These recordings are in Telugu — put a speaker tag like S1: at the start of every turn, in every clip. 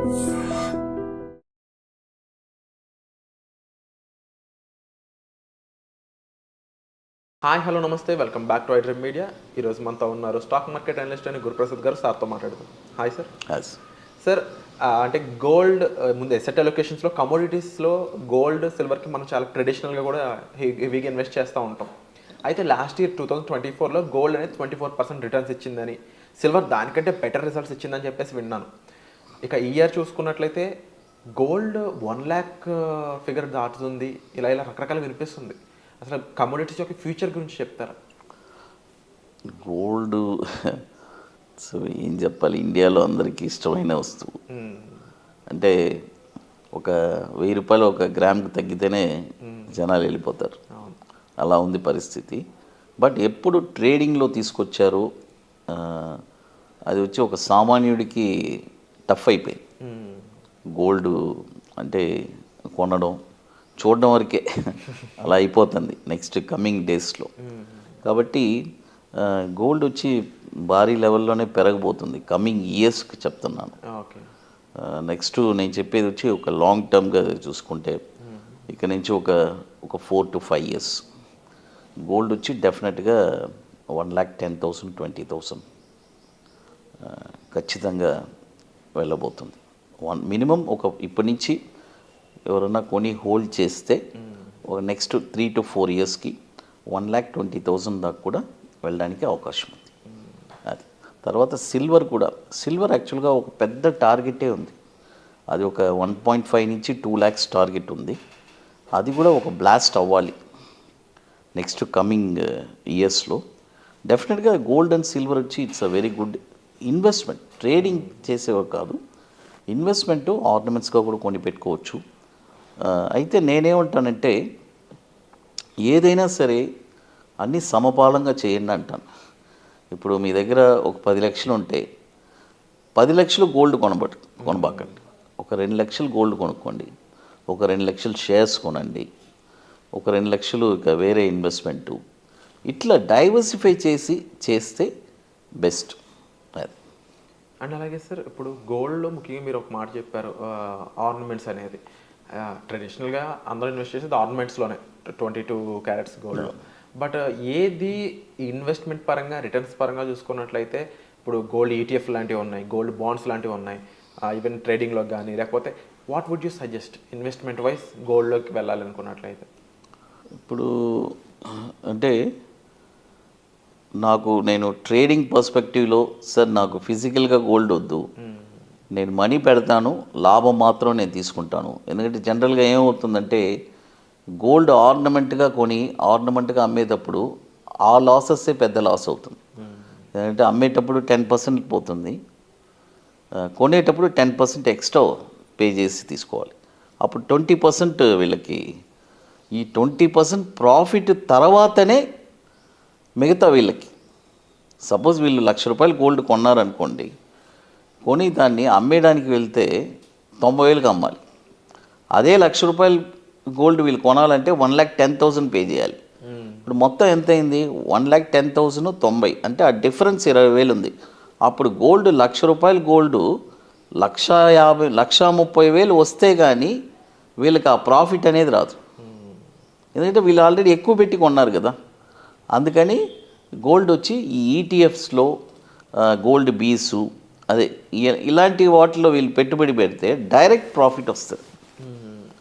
S1: హాయ్ హలో నమస్తే, welcome back to iDream media. ఈరోజు మనతో ఉన్నారు స్టాక్ మార్కెట్ అనలిస్ట్ అని గురుప్రసాద్ గారు. సార్తో మాట్లాడుతాం. Hi sir. సార్, అంటే గోల్డ్ ముందు ఎసెట్ అలొకేషన్స్లో కమోడిటీస్లో గోల్డ్ సిల్వర్కి మనం చాలా ట్రెడిషనల్గా కూడా హెవీగా ఇన్వెస్ట్ చేస్తూ ఉంటాం. అయితే లాస్ట్ ఇయర్ 2024లో గోల్డ్ అనేది 24% రిటర్న్స్ ఇచ్చిందని, సిల్వర్ దానికంటే బెటర్ రిజల్ట్స్ ఇచ్చిందని చెప్పేసి విన్నాను. ఇక ఈ ఇయర్ చూసుకున్నట్లయితే గోల్డ్ 1 lakh ఫిగర్ దాటుతుంది, ఇలా రకరకాల వినిపిస్తుంది. అసలు కమోడిటీస్ యొక్క ఫ్యూచర్ గురించి చెప్తారా?
S2: గోల్డ్ సో ఏం చెప్పాలి, ఇండియాలో అందరికీ ఇష్టమైన వస్తువు. అంటే ఒక 1000 రూపాయలు ఒక గ్రామ్కి తగ్గితేనే జనాలు వెళ్ళిపోతారు. అలా ఉంది పరిస్థితి. బట్ ఎప్పుడు ట్రేడింగ్లో తీసుకొచ్చారో అది వచ్చి ఒక సామాన్యుడికి టఫ్ అయిపోయింది. గోల్డ్ అంటే కొనడం చూడడం వరకే అలా అయిపోతుంది నెక్స్ట్ కమింగ్ డేస్లో. కాబట్టి గోల్డ్ వచ్చి భారీ లెవెల్లోనే పెరగబోతుంది కమింగ్ ఇయర్స్కి చెప్తున్నాను. నెక్స్ట్ నేను చెప్పేది వచ్చి ఒక లాంగ్ టర్మ్గా చూసుకుంటే ఇక్కడ నుంచి ఒక 4 to 5 years గోల్డ్ వచ్చి డెఫినెట్గా 1,10,000 20,000 ఖచ్చితంగా వెళ్ళబోతుంది. మినిమం ఇప్పటి నుంచి ఎవరన్నా కొని హోల్డ్ చేస్తే ఒక నెక్స్ట్ 3 to 4 yearsకి 1,20,000 దాకా కూడా వెళ్ళడానికి అవకాశం ఉంది. అది తర్వాత సిల్వర్ యాక్చువల్గా ఒక పెద్ద టార్గెటే ఉంది. అది ఒక 1.5 నుంచి 2 lakhs టార్గెట్ ఉంది. అది కూడా ఒక బ్లాస్ట్ అవ్వాలి నెక్స్ట్ కమింగ్ ఇయర్స్లో. డెఫినెట్గా గోల్డ్ అండ్ సిల్వర్ వచ్చి it's a very good investment. Trading చేసేవారు కాదు, ఇన్వెస్ట్మెంటు ఆర్నమెంట్స్గా కూడా కొని పెట్టుకోవచ్చు. అయితే నేనేమంటానంటే ఏదైనా సరే అన్నీ సమపాలంగా చేయండి అంటాను. ఇప్పుడు మీ దగ్గర ఒక 10 లక్షలు ఉంటే 10 లక్షలు గోల్డ్ కొనబాకండి. ఒక 2 లక్షలు గోల్డ్ కొనుక్కోండి, ఒక 2 లక్షలు షేర్స్ కొనండి, ఒక 2 లక్షలు ఇక వేరే ఇన్వెస్ట్మెంటు, ఇట్లా డైవర్సిఫై చేస్తే బెస్ట్.
S1: అండ్ అలాగే సార్, ఇప్పుడు గోల్డ్లో ముఖ్యంగా మీరు ఒక మాట చెప్పారు, ఆర్నమెంట్స్ అనేది ట్రెడిషనల్గా అందరూ ఇన్వెస్ట్ చేసేది ఆర్నమెంట్స్లోనే 22 carats గోల్డ్లో. బట్ ఏది ఇన్వెస్ట్మెంట్ పరంగా రిటర్న్స్ పరంగా చూసుకున్నట్లయితే ఇప్పుడు గోల్డ్ ETF లాంటివి ఉన్నాయి, గోల్డ్ బాండ్స్ లాంటివి ఉన్నాయి, ఈవెన్ ట్రేడింగ్లో కానీ, లేకపోతే what would you suggest investment wise గోల్డ్లోకి వెళ్ళాలనుకున్నట్లయితే?
S2: ఇప్పుడు అంటే నేను ట్రేడింగ్ పర్స్పెక్టివ్లో సార్ నాకు ఫిజికల్గా గోల్డ్ వద్దు, నేను మనీ పెడతాను, లాభం మాత్రం నేను తీసుకుంటాను. ఎందుకంటే జనరల్గా ఏమవుతుందంటే గోల్డ్ ఆర్నమెంట్గా కొని ఆర్నమెంట్గా అమ్మేటప్పుడు ఆ లాసెస్సే పెద్ద లాస్ అవుతుంది. ఎందుకంటే అమ్మేటప్పుడు 10% పోతుంది, కొనేటప్పుడు 10% ఎక్స్ట్రా పే చేసి తీసుకోవాలి. అప్పుడు 20% వీళ్ళకి, ఈ 20% ప్రాఫిట్ తర్వాతనే మిగతా వీళ్ళకి. సపోజ్ వీళ్ళు 1,00,000 రూపాయలు గోల్డ్ కొన్నారనుకోండి, కొని దాన్ని అమ్మేయడానికి వెళ్తే 90,000కి అమ్మాలి. అదే 1,00,000 రూపాయలు గోల్డ్ వీళ్ళు కొనాలంటే 1,10,000 పే చేయాలి. ఇప్పుడు మొత్తం ఎంత అయింది? 1,10,000 90, అంటే ఆ డిఫరెన్స్ 20,000 ఉంది. అప్పుడు గోల్డ్ 1,00,000 రూపాయలు గోల్డ్ 1,50,000 1,30,000 వస్తే కానీ వీళ్ళకి ఆ ప్రాఫిట్ అనేది రాదు. ఎందుకంటే వీళ్ళు ఆల్రెడీ ఎక్కువ పెట్టి కొన్నారు కదా. అందుకని గోల్డ్ వచ్చి ఈ ETFస్లో గోల్డ్ బీసు అదే ఇలాంటి వాటిలో వీళ్ళు పెట్టుబడి పెడితే డైరెక్ట్ ప్రాఫిట్ వస్తుంది.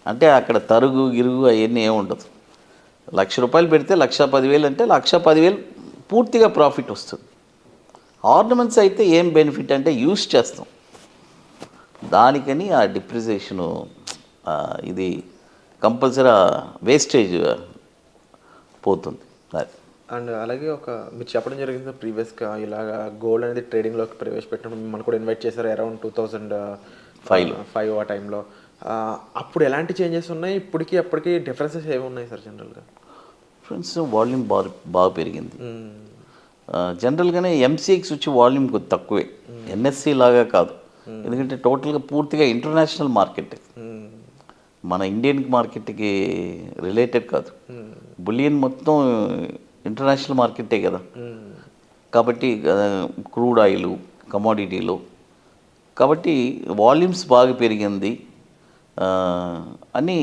S2: అంటే అక్కడ తరుగు గిరుగు అవన్నీ ఏమి ఉండదు. 1,00,000 రూపాయలు పెడితే 1,10,000 అంటే 1,10,000 పూర్తిగా ప్రాఫిట్ వస్తుంది. ఆర్నమెంట్స్ అయితే ఏం బెనిఫిట్ అంటే యూస్ చేస్తాం, దానికని ఆ డిప్రిసియేషను ఇది కంపల్సరీ వేస్టేజ్ పోతుంది.
S1: అండ్ అలాగే మీరు చెప్పడం జరిగింది ప్రీవియస్గా, ఇలాగా గోల్డ్ అనేది ట్రేడింగ్లోకి ప్రవేశపెట్టినప్పుడు మనం కూడా ఇన్వైట్ చేశారు అరౌండ్ 2005 ఆ టైంలో. అప్పుడు ఎలాంటి చేంజెస్ ఉన్నాయి, అప్పటికి డిఫరెన్సెస్ ఏమి ఉన్నాయి సార్? జనరల్గా
S2: వాల్యూమ్ బాగా పెరిగింది. జనరల్గానే MCX వచ్చి వాల్యూమ్ కొద్ది తక్కువే, NSE లాగా కాదు. ఎందుకంటే టోటల్గా పూర్తిగా ఇంటర్నేషనల్ మార్కెట్, మన ఇండియన్ మార్కెట్కి రిలేటెడ్ కాదు. బులియన్ మొత్తం ఇంటర్నేషనల్ మార్కెటే కదా. కాబట్టి క్రూడ్ ఆయిల్, కమోడిటీలు కాబట్టి వాల్యూమ్స్ బాగా పెరిగింది ఆ, అని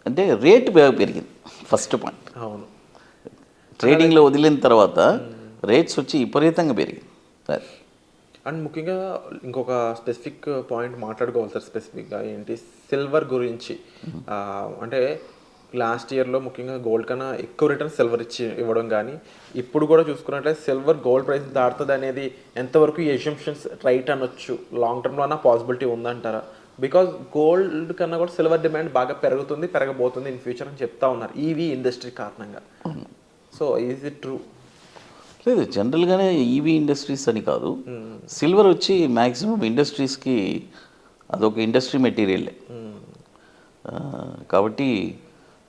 S2: అంటే రేటు బాగా పెరిగింది ఫస్ట్ పాయింట్.
S1: అవును.
S2: ట్రేడింగ్లో వదిలిన తర్వాత రేట్స్ వచ్చి విపరీతంగా పెరిగింది. అది
S1: అండ్ ముఖ్యంగా ఇంకొక స్పెసిఫిక్ పాయింట్ మాట్లాడుకోవాలి సార్. స్పెసిఫిక్గా ఏంటి, సిల్వర్ గురించి. అంటే లాస్ట్ ఇయర్లో ముఖ్యంగా గోల్డ్ కన్నా ఎక్కువ రిటర్న్ సిల్వర్ ఇవ్వడం కానీ, ఇప్పుడు కూడా చూసుకున్నట్లయితే సిల్వర్ గోల్డ్ ప్రైస్ దాటుతుంది అనేది ఎంతవరకు ఈ ఎజంప్షన్స్ రైట్ అనొచ్చు? లాంగ్ టర్మ్లో అన్న పాసిబిలిటీ ఉందంటారా? బికాజ్ గోల్డ్ కన్నా కూడా సిల్వర్ డిమాండ్ బాగా పెరుగుతుంది, పెరగబోతుంది ఇన్ ఫ్యూచర్ అని చెప్తా ఉన్నారు ఈవీ ఇండస్ట్రీ కారణంగా. So is it true?
S2: లేదు, జనరల్గానే ఈవీ ఇండస్ట్రీస్ అని కాదు, సిల్వర్ వచ్చి మ్యాక్సిమం ఇండస్ట్రీస్కి అదొక ఇండస్ట్రీ మెటీరియలే. కాబట్టి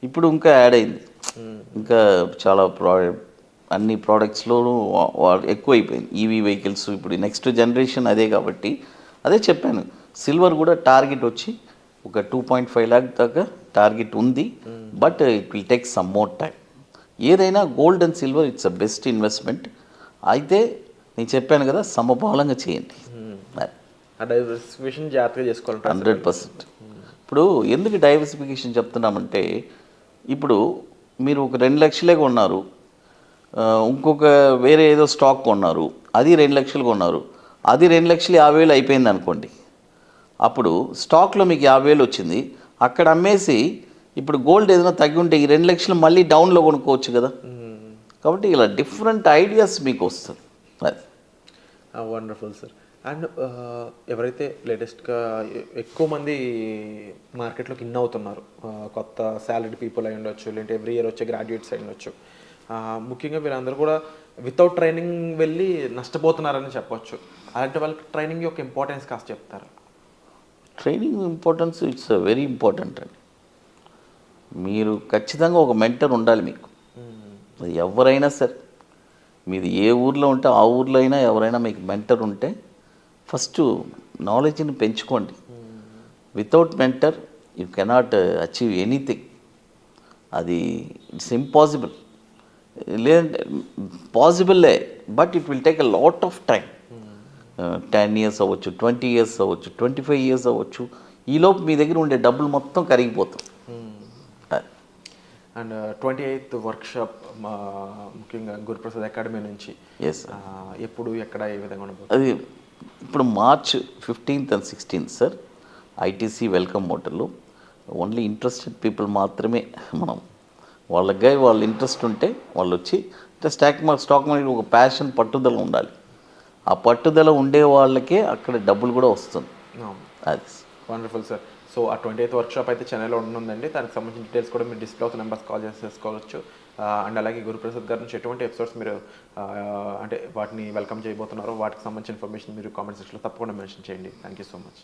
S2: ఇప్పుడు ఇంకా యాడ్ అయింది, ఇంకా చాలా అన్ని ప్రోడక్ట్స్లోనూ ఎక్కువైపోయింది ఈవీ వెహికల్స్. ఇప్పుడు నెక్స్ట్ జనరేషన్ అదే కాబట్టి అదే చెప్పాను, సిల్వర్ కూడా టార్గెట్ వచ్చి ఒక 2.5 lakh దాకా టార్గెట్ ఉంది. But it will take some more time. ఏదైనా gold and silver it's a best investment. అయితే నేను చెప్పాను కదా, సమపాలంగా చేయండి.
S1: డైవర్సిఫికేషన్ జాగ్రత్తగా చేసుకోవాలి
S2: 100%. ఇప్పుడు ఎందుకు డైవర్సిఫికేషన్ చెప్తున్నామంటే, ఇప్పుడు మీరు ఒక 2 లక్షలే కొన్నారు, ఇంకొక వేరే ఏదో స్టాక్ కొన్నారు, అది 2 లక్షలు కొన్నారు, అది 2,50,000 అయిపోయింది అనుకోండి. అప్పుడు స్టాక్లో మీకు 50,000 వచ్చింది, అక్కడ అమ్మేసి ఇప్పుడు గోల్డ్ ఏదైనా తగ్గి ఉంటే ఈ 2 లక్షలు మళ్ళీ డౌన్లో కొనుక్కోవచ్చు కదా. కాబట్టి ఇలా డిఫరెంట్ ఐడియాస్ మీకు వస్తుంది. అది
S1: వండర్ఫుల్ సార్. అండ్ ఎవరైతే లేటెస్ట్గా ఎక్కువ మంది మార్కెట్లోకి ఇన్ అవుతున్నారు, కొత్త శాలరీడ్ పీపుల్ అయి ఉండొచ్చు, లేదంటే ఎవ్రీ ఇయర్ వచ్చే గ్రాడ్యుయేట్స్ అయి ఉండొచ్చు, ముఖ్యంగా వీళ్ళందరూ కూడా వితౌట్ ట్రైనింగ్ వెళ్ళి నష్టపోతున్నారని చెప్పొచ్చు. అలాంటి వాళ్ళకి ట్రైనింగ్ యొక్క ఇంపార్టెన్స్ కాస్త చెప్తారు?
S2: Training importance it's very important అండి. మీరు ఖచ్చితంగా ఒక మెంటర్ ఉండాలి మీకు. అది ఎవరైనా సరే, మీది ఏ ఊర్లో ఉంటే ఆ ఊర్లో అయినా ఎవరైనా మీకు మెంటర్ ఉంటే ఫస్ట్ నాలెడ్జ్ని పెంచుకోండి. Without mentor you cannot achieve anything. అది ఇట్స్ ఇంపాసిబుల్. లేదంటే పాసిబుల్లే, but it will take a lot of time. 10 years అవ్వచ్చు, 20 years అవ్వచ్చు, 25 years అవ్వచ్చు. ఈలోపు మీ దగ్గర ఉండే డబ్బులు మొత్తం కరిగిపోతుంది.
S1: అండ్ 28th వర్క్షాప్ ముఖ్యంగా గురుప్రసాద్ అకాడమీ నుంచి ఎప్పుడు, ఎక్కడ, ఏ విధంగా ఉండబోతుంది?
S2: అది ఇప్పుడు March 15th and 16th sir, ITC welcome హోటల్లో. ఓన్లీ ఇంట్రెస్టెడ్ పీపుల్ మాత్రమే. మనం వాళ్ళకి వాళ్ళ ఇంట్రెస్ట్ ఉంటే వాళ్ళు వచ్చి, స్టాక్ మార్కెట్ ఒక ప్యాషన్, పట్టుదల ఉండాలి. ఆ పట్టుదల ఉండే వాళ్ళకే అక్కడ డబ్బులు కూడా వస్తుంది. అది
S1: వండర్ఫుల్ సార్. సో ఆ 28th వర్క్షాప్ అయితే చెన్నైలో ఉంటుందండి. దానికి సంబంధించిన డీటెయిల్స్ కూడా మీరు డిస్ప్లే అవుతున్న నెంబర్స్ కాల్ చేసి చేసుకోవచ్చు. అండ్ అలాగే గురుప్రసాద్ గారి నుంచి ఎటువంటి ఎపిసోడ్స్ మీరు అంటే వాటిని వెల్కమ్ చేయబోతున్నారో వాటికి సంబంధించిన ఇన్ఫర్మేషన్ మీరు కామెంట్ సెక్షన్లో తప్పకుండా మెన్షన్ చేయండి. Thank you so much.